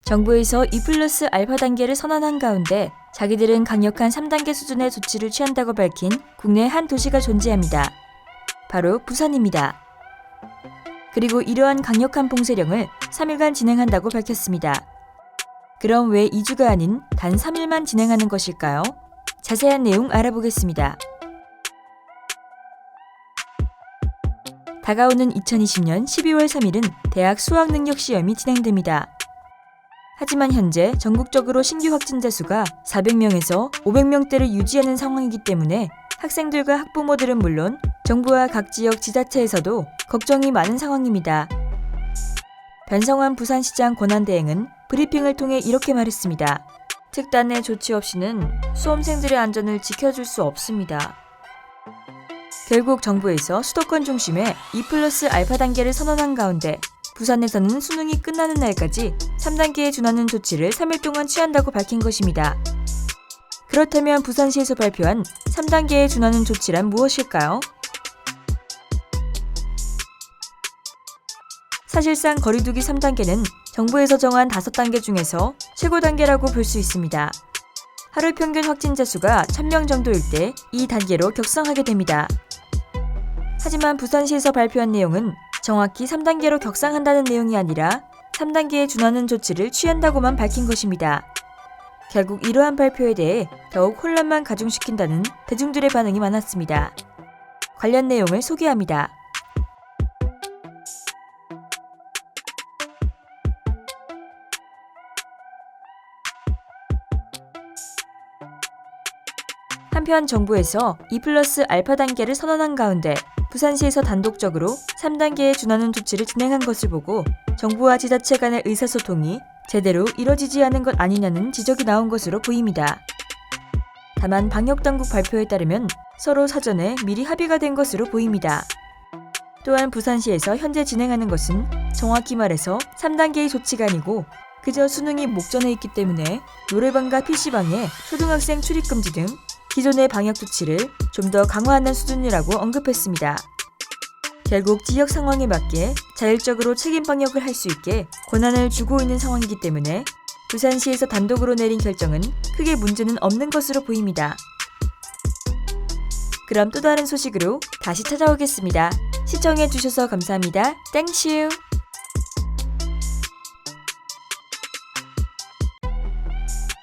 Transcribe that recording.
정부에서 2플러스 알파 단계를 선언한 가운데 자기들은 강력한 3단계 수준의 조치를 취한다고 밝힌 국내 한 도시가 존재합니다. 바로 부산입니다. 그리고 이러한 강력한 봉쇄령을 3일간 진행한다고 밝혔습니다. 그럼 왜 2주가 아닌 단 3일만 진행하는 것일까요? 자세한 내용 알아보겠습니다. 다가오는 2020년 12월 3일은 대학 수학능력시험이 진행됩니다. 하지만 현재 전국적으로 신규 확진자 수가 400명에서 500명대를 유지하는 상황이기 때문에 학생들과 학부모들은 물론 정부와 각 지역 지자체에서도 걱정이 많은 상황입니다. 변성환 부산시장 권한대행은 브리핑을 통해 이렇게 말했습니다. 특단의 조치 없이는 수험생들의 안전을 지켜줄 수 없습니다. 결국 정부에서 수도권 중심에 2플러스 알파 단계를 선언한 가운데 부산에서는 수능이 끝나는 날까지 3단계에 준하는 조치를 3일 동안 취한다고 밝힌 것입니다. 그렇다면 부산시에서 발표한 3단계에 준하는 조치란 무엇일까요? 사실상 거리두기 3단계는 정부에서 정한 5단계 중에서 최고 단계라고 볼 수 있습니다. 하루 평균 확진자 수가 1000명 정도일 때 이 단계로 격상하게 됩니다. 하지만 부산시에서 발표한 내용은 정확히 3단계로 격상한다는 내용이 아니라 3단계에 준하는 조치를 취한다고만 밝힌 것입니다. 결국 이러한 발표에 대해 더욱 혼란만 가중시킨다는 대중들의 반응이 많았습니다. 관련 내용을 소개합니다. 한편 정부에서 2플러스 알파 단계를 선언한 가운데 부산시에서 단독적으로 3단계에 준하는 조치를 진행한 것을 보고 정부와 지자체 간의 의사소통이 제대로 이뤄지지 않은 것 아니냐는 지적이 나온 것으로 보입니다. 다만 방역당국 발표에 따르면 서로 사전에 미리 합의가 된 것으로 보입니다. 또한 부산시에서 현재 진행하는 것은 정확히 말해서 3단계의 조치가 아니고 그저 수능이 목전에 있기 때문에 노래방과 PC방에 초등학생 출입금지 등 기존의 방역 조치를 좀 더 강화하는 수준이라고 언급했습니다. 결국 지역 상황에 맞게 자율적으로 책임 방역을 할 수 있게 권한을 주고 있는 상황이기 때문에 부산시에서 단독으로 내린 결정은 크게 문제는 없는 것으로 보입니다. 그럼 또 다른 소식으로 다시 찾아오겠습니다. 시청해주셔서 감사합니다. 땡슈!